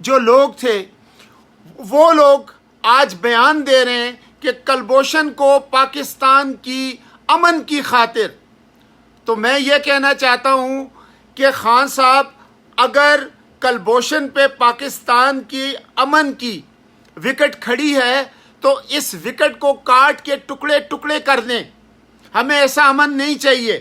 جو لوگ تھے وہ لوگ آج بیان دے رہے ہیں کہ کلبھوشن کو پاکستان کی امن کی خاطر. تو میں یہ کہنا چاہتا ہوں کہ خان صاحب اگر کلبھوشن پہ پاکستان کی امن کی وکٹ کھڑی ہے تو اس وکٹ کو کاٹ کے ٹکڑے ٹکڑے کر دیں. ہمیں ایسا امن نہیں چاہیے.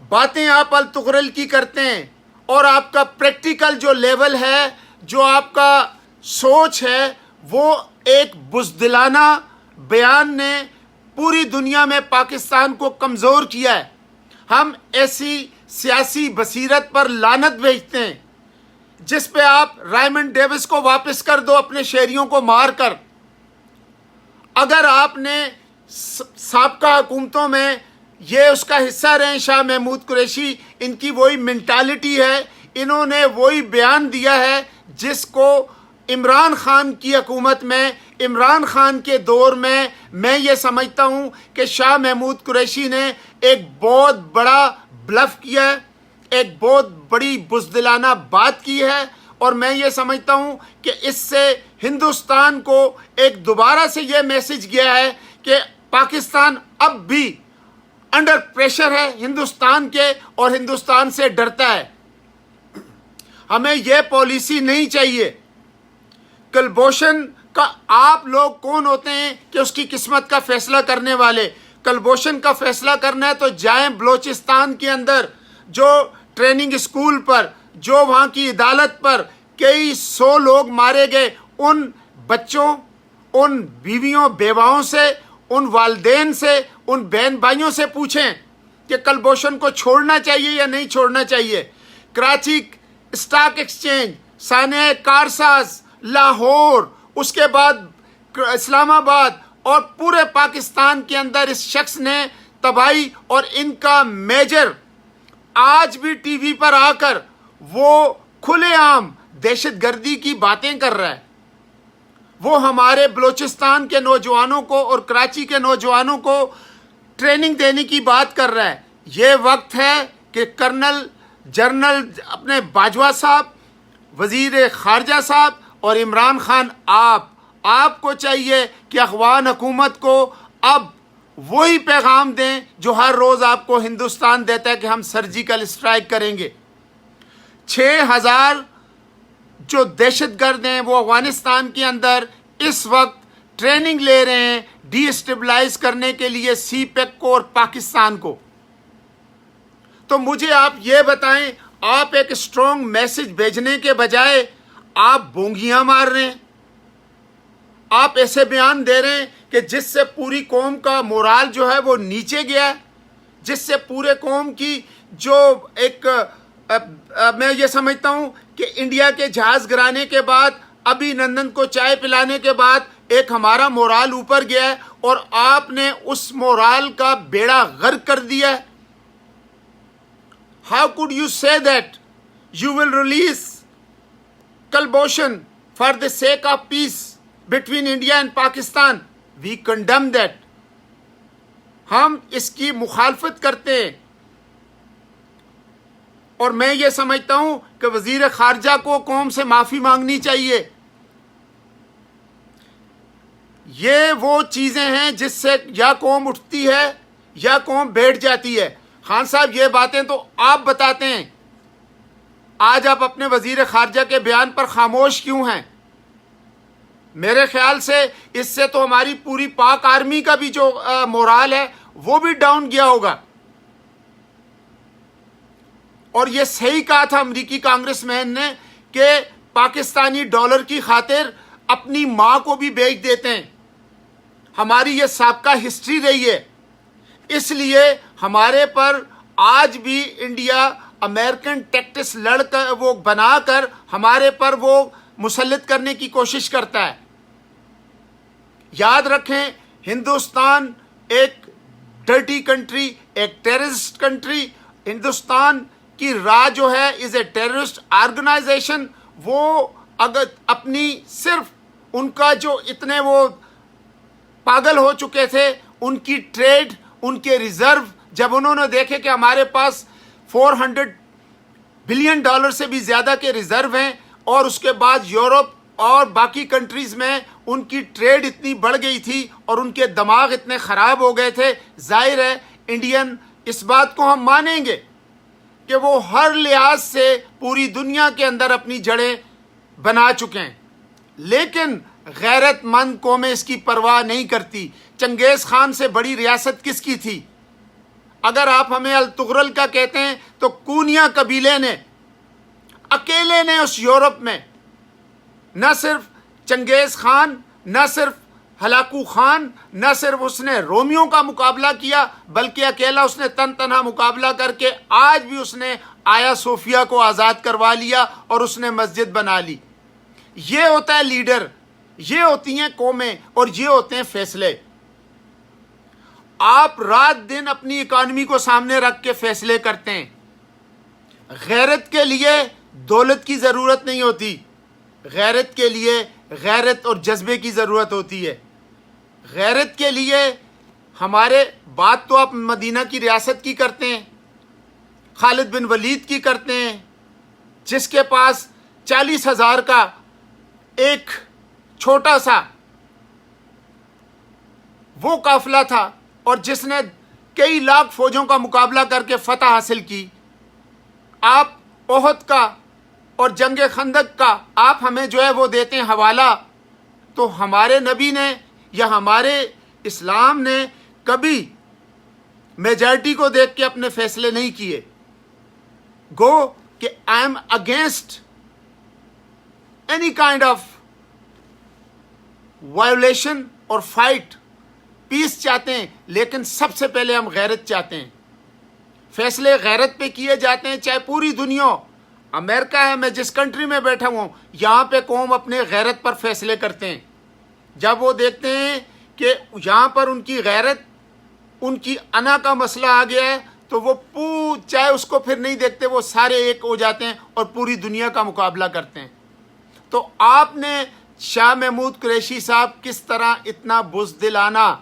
باتیں آپ التغرل کی کرتے ہیں اور آپ کا پریکٹیکل جو لیول ہے, جو آپ کا سوچ ہے, وہ ایک بزدلانہ بیان نے پوری دنیا میں پاکستان کو کمزور کیا ہے. ہم ایسی سیاسی بصیرت پر لعنت بھیجتے ہیں جس پہ آپ رائمنڈ ڈیوس کو واپس کر دو اپنے شہریوں کو مار کر. اگر آپ نے سابقہ حکومتوں میں یہ اس کا حصہ رہے, شاہ محمود قریشی, ان کی وہی مینٹالٹی ہے, انہوں نے وہی بیان دیا ہے جس کو عمران خان کی حکومت میں, عمران خان کے دور میں یہ سمجھتا ہوں کہ شاہ محمود قریشی نے ایک بہت بڑا بلف کیا ہے, ایک بہت بڑی بزدلانہ بات کی ہے. اور میں یہ سمجھتا ہوں کہ اس سے ہندوستان کو ایک دوبارہ سے یہ میسج گیا ہے کہ پاکستان اب بھی انڈر پریشر ہے ہندوستان کے اور ہندوستان سے ڈرتا ہے. ہمیں یہ پالیسی نہیں چاہیے. کلبھوشن کا آپ لوگ کون ہوتے ہیں کہ اس کی قسمت کا فیصلہ کرنے والے؟ کلبھوشن کا فیصلہ کرنا ہے تو جائیں بلوچستان کے اندر, جو ٹریننگ اسکول پر, جو وہاں کی عدالت پر کئی 100 لوگ مارے گئے, ان بچوں, ان بیویوں بیواؤں سے, ان والدین سے, ان بہن بھائیوں سے پوچھیں کہ کلبھوشن کو چھوڑنا چاہیے یا نہیں چھوڑنا چاہیے. کراچی اسٹاک ایکسچینج, سانحہ کارساز, لاہور, اس کے بعد اسلام آباد اور پورے پاکستان کے اندر اس شخص نے تباہی, اور ان کا میجر آج بھی ٹی وی پر آ کر وہ کھلے عام دہشت گردی کی باتیں کر رہا ہے. وہ ہمارے بلوچستان کے نوجوانوں کو اور کراچی کے نوجوانوں کو ٹریننگ دینے کی بات کر رہا ہے. یہ وقت ہے کہ کرنل جنرل اپنے باجوہ صاحب, وزیر خارجہ صاحب اور عمران خان, آپ کو چاہیے کہ افغان حکومت کو اب وہی پیغام دیں جو ہر روز آپ کو ہندوستان دیتا ہے کہ ہم سرجیکل اسٹرائک کریں گے. 6000 جو دہشت گرد ہیں وہ افغانستان کے اندر اس وقت ٹریننگ لے رہے ہیں ڈی اسٹیبلائز کرنے کے لیے سی پیک کو اور پاکستان کو. تو مجھے آپ یہ بتائیں, آپ ایک اسٹرانگ میسج بھیجنے کے بجائے آپ بونگیاں مار رہے ہیں, آپ ایسے بیان دے رہے ہیں کہ جس سے پوری قوم کا مورال جو ہے وہ نیچے گیا ہے, جس سے پورے قوم کی جو ایک میں یہ سمجھتا ہوں کہ انڈیا کے جہاز گرانے کے بعد, ابھی نندن کو چائے پلانے کے بعد ایک ہمارا مورال اوپر گیا ہے اور آپ نے اس مورال کا بیڑا غرق کر دیا ہے. How could you say that you will release Kalbhoshan for the sake of peace between India and Pakistan? We condemn that. ہم اس کی مخالفت کرتے ہیں اور میں یہ سمجھتا ہوں کہ وزیر خارجہ کو قوم سے معافی مانگنی چاہیے. یہ وہ چیزیں ہیں جس سے یا قوم اٹھتی ہے یا قوم بیٹھ جاتی ہے. خان صاحب یہ باتیں تو آپ بتاتے ہیں, آج آپ اپنے وزیر خارجہ کے بیان پر خاموش کیوں ہیں؟ میرے خیال سے اس سے تو ہماری پوری پاک آرمی کا بھی جو مورال ہے وہ بھی ڈاؤن گیا ہوگا. اور یہ صحیح کہا تھا امریکی کانگریس مین نے کہ پاکستانی ڈالر کی خاطر اپنی ماں کو بھی بیچ دیتے ہیں. ہماری یہ سابقہ ہسٹری رہی ہے, اس لیے ہمارے پر آج بھی انڈیا امریکن ٹیکٹس لڑ کر وہ بنا کر ہمارے پر وہ مسلط کرنے کی کوشش کرتا ہے. یاد رکھیں, ہندوستان ایک ڈرٹی کنٹری, ایک ٹیررسٹ کنٹری, ہندوستان کی راہ جو ہے از اے ٹیررسٹ آرگنائزیشن. وہ اگر اپنی صرف ان کا جو اتنے وہ پاگل ہو چکے تھے, ان کی ٹریڈ, ان کے ریزرو, جب انہوں نے دیکھے کہ ہمارے پاس $400 بلین سے بھی زیادہ کے ریزرو ہیں, اور اس کے بعد یورپ اور باقی کنٹریز میں ان کی ٹریڈ اتنی بڑھ گئی تھی اور ان کے دماغ اتنے خراب ہو گئے تھے. ظاہر ہے انڈین اس بات کو ہم مانیں گے کہ وہ ہر لحاظ سے پوری دنیا کے اندر اپنی جڑیں بنا چکے ہیں، لیکن غیرت مند قومیں اس کی پرواہ نہیں کرتی. چنگیز خان سے بڑی ریاست کس کی تھی؟ اگر آپ ہمیں التغرل کا کہتے ہیں تو کونیا قبیلے نے اکیلے نے اس یورپ میں نہ صرف چنگیز خان، نہ صرف ہلاکو خان، نہ صرف اس نے رومیوں کا مقابلہ کیا، بلکہ اکیلا اس نے تنہا مقابلہ کر کے آج بھی اس نے آیا صوفیہ کو آزاد کروا لیا اور اس نے مسجد بنا لی. یہ ہوتا ہے لیڈر، یہ ہوتی ہیں قومیں اور یہ ہوتے ہیں فیصلے. آپ رات دن اپنی اکانومی کو سامنے رکھ کے فیصلے کرتے ہیں. غیرت کے لیے دولت کی ضرورت نہیں ہوتی، غیرت کے لیے غیرت اور جذبے کی ضرورت ہوتی ہے. غیرت کے لیے ہمارے بات تو آپ مدینہ کی ریاست کی کرتے ہیں، خالد بن ولید کی کرتے ہیں، جس کے پاس 40,000 کا ایک چھوٹا سا وہ قافلہ تھا اور جس نے کئی لاکھ فوجوں کا مقابلہ کر کے فتح حاصل کی. آپ احد کا اور جنگ خندق کا آپ ہمیں جو ہے وہ دیتے ہیں حوالہ، تو ہمارے نبی نے یا ہمارے اسلام نے کبھی میجارٹی کو دیکھ کے اپنے فیصلے نہیں کیے. گو کہ I am against any kind of violation اور فائٹ. پیس چاہتے ہیں لیکن سب سے پہلے ہم غیرت چاہتے ہیں. فیصلے غیرت پہ کیے جاتے ہیں، چاہے پوری دنیا. امریکہ ہے، میں جس کنٹری میں بیٹھا ہوں یہاں پہ قوم اپنے غیرت پر فیصلے کرتے ہیں. جب وہ دیکھتے ہیں کہ یہاں پر ان کی غیرت، ان کی انا کا مسئلہ آ گیا ہے، تو وہ چاہے اس کو پھر نہیں دیکھتے، وہ سارے ایک ہو جاتے ہیں اور پوری دنیا کا مقابلہ کرتے ہیں. تو آپ نے شاہ محمود قریشی صاحب کس طرح اتنا بزدلانہ،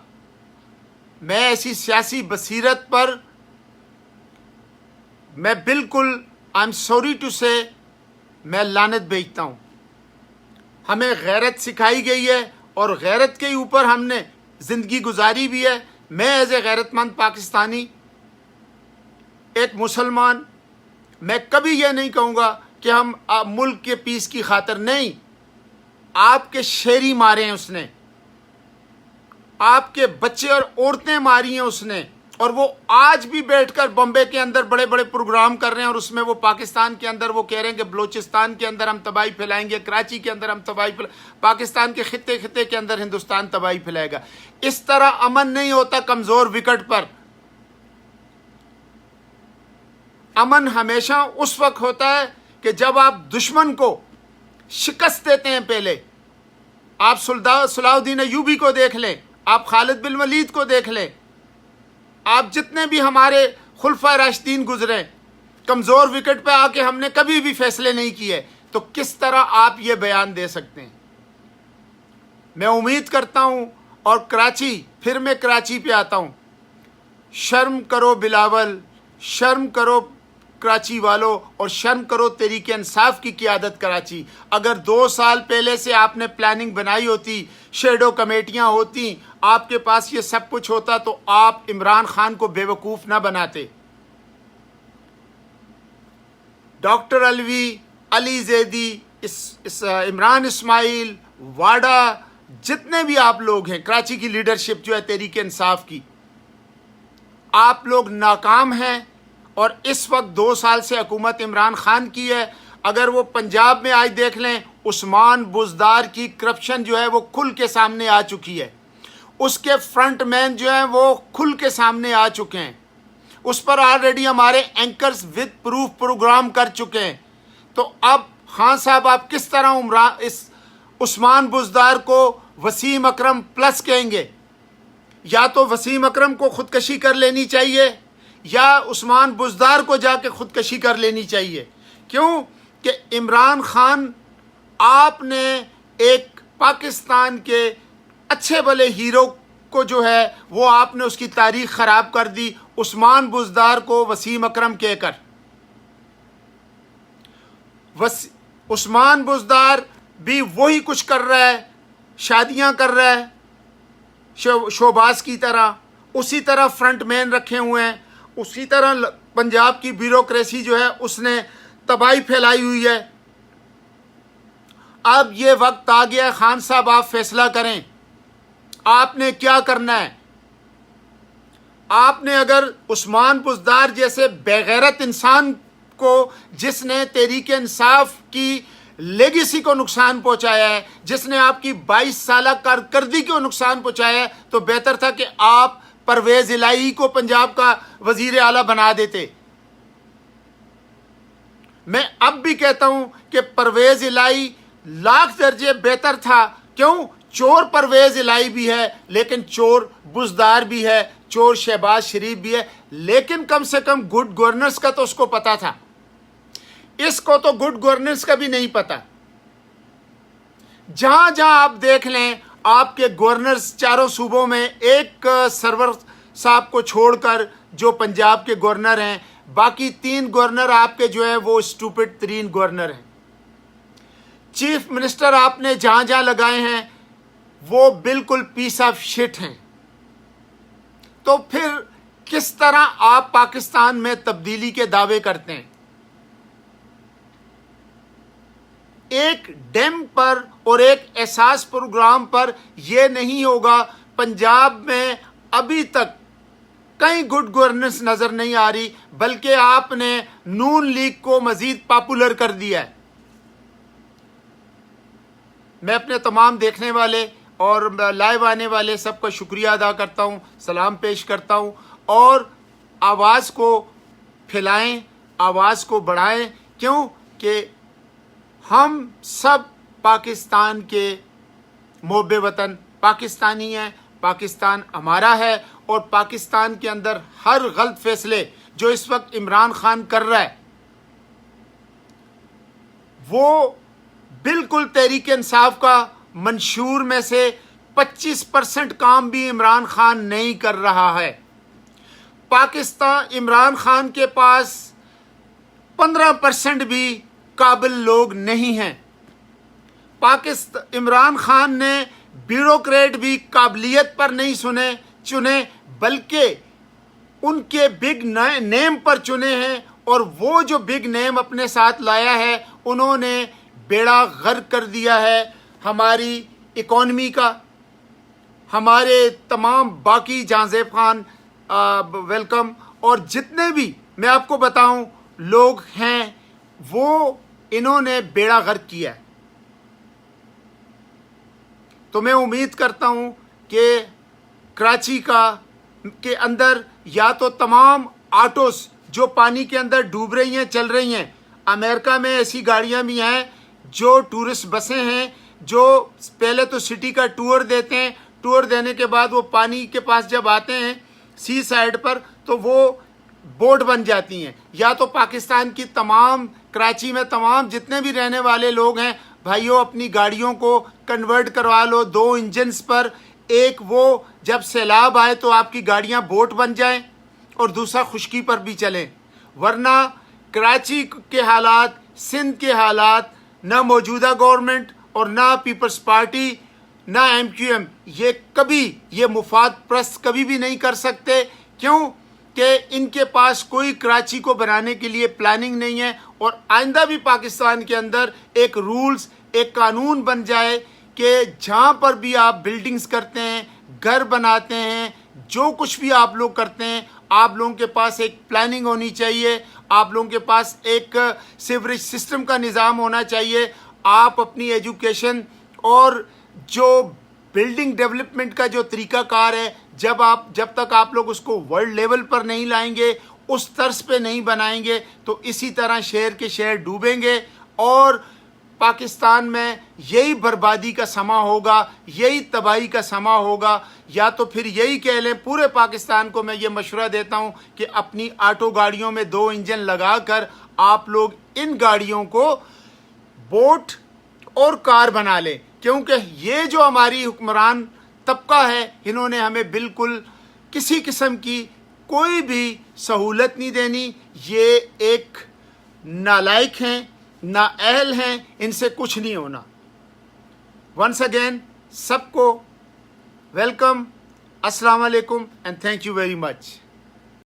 میں ایسی سیاسی بصیرت پر میں بالکل آئی ایم سوری ٹو سے میں لعنت بھیجتا ہوں. ہمیں غیرت سکھائی گئی ہے اور غیرت کے اوپر ہم نے زندگی گزاری بھی ہے. میں ایز اے غیرت مند پاکستانی، ایک مسلمان، میں کبھی یہ نہیں کہوں گا کہ ہم ملک کے پیس کی خاطر نہیں. آپ کے شیری مارے ہیں اس نے، آپ کے بچے اور عورتیں ماری ہیں اس نے، اور وہ آج بھی بیٹھ کر بمبے کے اندر بڑے بڑے پروگرام کر رہے ہیں اور اس میں وہ پاکستان کے اندر وہ کہہ رہے ہیں کہ بلوچستان کے اندر ہم تباہی پھیلائیں گے، کراچی کے اندر ہم تباہی پاکستان کے خطے خطے کے اندر ہندوستان تباہی پھیلائے گا. اس طرح امن نہیں ہوتا کمزور وکٹ پر. امن ہمیشہ اس وقت ہوتا ہے کہ جب آپ دشمن کو شکست دیتے ہیں. پہلے آپ صلاح الدین ایوبی کو دیکھ لیں، آپ خالد بن ولید کو دیکھ لیں، آپ جتنے بھی ہمارے خلفائے راشدین گزرے، کمزور وکٹ پہ آ کے ہم نے کبھی بھی فیصلے نہیں کیے. تو کس طرح آپ یہ بیان دے سکتے ہیں؟ میں امید کرتا ہوں، اور کراچی، پھر میں کراچی پہ آتا ہوں. شرم کرو بلاول، شرم کرو کراچی والو، اور شرم کرو تحریک انصاف کی قیادت کراچی. اگر 2 سال پہلے سے آپ نے پلاننگ بنائی ہوتی، شیڈو کمیٹیاں ہوتی، آپ کے پاس یہ سب کچھ ہوتا، تو آپ عمران خان کو بے وقوف نہ بناتے. ڈاکٹر علوی، علی زیدی، عمران اسماعیل، واڈا، جتنے بھی آپ لوگ ہیں، کراچی کی لیڈرشپ جو ہے تحریک انصاف کی، آپ لوگ ناکام ہیں. اور اس وقت 2 سال سے حکومت عمران خان کی ہے. اگر وہ پنجاب میں آج دیکھ لیں، عثمان بزدار کی کرپشن جو ہے وہ کھل کے سامنے آ چکی ہے. اس کے فرنٹ مین جو ہیں وہ کھل کے سامنے آ چکے ہیں. اس پر آلریڈی ہمارے اینکرز ود پروف پروگرام کر چکے ہیں. تو اب خان صاحب آپ کس طرح اس عثمان بزدار کو وسیم اکرم پلس کہیں گے؟ یا تو وسیم اکرم کو خودکشی کر لینی چاہیے یا عثمان بزدار کو جا کے خودکشی کر لینی چاہیے. کیوں کہ عمران خان، آپ نے ایک پاکستان کے اچھے بھلے ہیرو کو جو ہے وہ آپ نے اس کی تاریخ خراب کر دی، عثمان بزدار کو وسیم اکرم کہہ کر. عثمان بزدار بھی وہی کچھ کر رہا ہے, شادیاں کر رہا ہے شوباز کی طرح, اسی طرح فرنٹ مین رکھے ہوئے ہیں, اسی طرح پنجاب کی بیوروکریسی جو ہے اس نے تباہی پھیلائی ہوئی ہے. اب یہ وقت آ گیا, خان صاحب آپ فیصلہ کریں آپ نے کیا کرنا ہے. آپ نے اگر عثمان بزدار جیسے بےغیرت انسان کو, جس نے تحریک انصاف کی لیگیسی کو نقصان پہنچایا ہے, جس نے آپ کی 22 سالہ کارکردگی کو نقصان پہنچایا ہے, تو بہتر تھا کہ آپ پرویز الہی کو پنجاب کا وزیر اعلیٰ بنا دیتے. میں اب بھی کہتا ہوں کہ پرویز الہی لاکھ درجے بہتر تھا. کیوں؟ چور پرویز الہی بھی ہے, لیکن چور بزدار بھی ہے, چور شہباز شریف بھی ہے, لیکن کم سے کم گڈ گورننس کا تو اس کو پتا تھا. اس کو تو گڈ گورننس کا بھی نہیں پتا. جہاں جہاں آپ دیکھ لیں, آپ کے گورنرز چاروں صوبوں میں, ایک سرور صاحب کو چھوڑ کر جو پنجاب کے گورنر ہیں, باقی 3 گورنر آپ کے جو ہیں وہ اسٹوپڈ ترین گورنر ہیں. چیف منسٹر آپ نے جہاں جہاں لگائے ہیں وہ بالکل پیس آف شٹ ہیں. تو پھر کس طرح آپ پاکستان میں تبدیلی کے دعوے کرتے ہیں؟ ایک ڈیم پر اور ایک احساس پروگرام پر یہ نہیں ہوگا. پنجاب میں ابھی تک کہیں گڈ گورننس نظر نہیں آ رہی, بلکہ آپ نے نون لیگ کو مزید پاپولر کر دیا ہے. میں اپنے تمام دیکھنے والے اور لائیو آنے والے سب کا شکریہ ادا کرتا ہوں, سلام پیش کرتا ہوں, اور آواز کو پھیلائیں, آواز کو بڑھائیں. کیوں کہ ہم سب پاکستان کے محب وطن پاکستانی ہیں, پاکستان ہمارا ہے, اور پاکستان کے اندر ہر غلط فیصلے جو اس وقت عمران خان کر رہا ہے وہ بالکل تحریک انصاف کا منشور میں سے 25% کام بھی عمران خان نہیں کر رہا ہے. پاکستان عمران خان کے پاس 15% بھی قابل لوگ نہیں ہیں. عمران خان نے بیوروکریٹ بھی قابلیت پر نہیں چنے, بلکہ ان کے بگ نیم پر چنے ہیں, اور وہ جو بگ نیم اپنے ساتھ لایا ہے انہوں نے بیڑا غرق کر دیا ہے ہماری اکانومی کا. ہمارے تمام باقی جہاں زیب خان ویلکم, اور جتنے بھی میں آپ کو بتاؤں لوگ ہیں وہ انہوں نے بیڑا غرق کیا ہے. تو میں امید کرتا ہوں کہ کراچی کے اندر یا تو تمام آٹوز جو پانی کے اندر ڈوب رہی ہیں چل رہی ہیں, امریکہ میں ایسی گاڑیاں بھی ہیں جو ٹورسٹ بسیں ہیں جو پہلے تو سٹی کا ٹور دیتے ہیں, ٹور دینے کے بعد وہ پانی کے پاس جب آتے ہیں سی سائڈ پر تو وہ بوٹ بن جاتی ہیں. یا تو پاکستان کی تمام کراچی میں تمام جتنے بھی رہنے والے لوگ ہیں بھائیوں, اپنی گاڑیوں کو کنورٹ کروا لو 2 انجنز پر, ایک وہ جب سیلاب آئے تو آپ کی گاڑیاں بوٹ بن جائیں, اور دوسرا خشکی پر بھی چلیں. ورنہ کراچی کے حالات, سندھ کے حالات, نہ موجودہ گورنمنٹ اور نہ پیپلز پارٹی نہ MQM یہ کبھی یہ مفاد پرست کبھی بھی نہیں کر سکتے. کیوں کہ ان کے پاس کوئی کراچی کو بنانے کے لیے پلاننگ نہیں ہے, اور آئندہ بھی پاکستان کے اندر ایک رولز ایک قانون بن جائے کہ جہاں پر بھی آپ بلڈنگز کرتے ہیں, گھر بناتے ہیں, جو کچھ بھی آپ لوگ کرتے ہیں, آپ لوگوں کے پاس ایک پلاننگ ہونی چاہیے, آپ لوگوں کے پاس ایک سیوریج سسٹم کا نظام ہونا چاہیے. آپ اپنی ایجوکیشن اور جو بلڈنگ ڈیولپمنٹ کا جو طریقہ کار ہے جب تک آپ لوگ اس کو ورلڈ لیول پر نہیں لائیں گے, اس طرز پہ نہیں بنائیں گے, تو اسی طرح شہر کے شہر ڈوبیں گے, اور پاکستان میں یہی بربادی کا سما ہوگا, یہی تباہی کا سما ہوگا. یا تو پھر یہی کہہ لیں, پورے پاکستان کو میں یہ مشورہ دیتا ہوں کہ اپنی آٹو گاڑیوں میں 2 انجن لگا کر آپ لوگ ان گاڑیوں کو بوٹ اور کار بنا لیں, کیونکہ یہ جو ہماری حکمران طبقہ ہے انہوں نے ہمیں بالکل کسی قسم کی کوئی بھی سہولت نہیں دینی. یہ ایک نالائق ہیں, نااہل ہیں ان سے کچھ نہیں ہونا. ونس اگین سب کو ویلکم, السلام علیکم and thank you very much.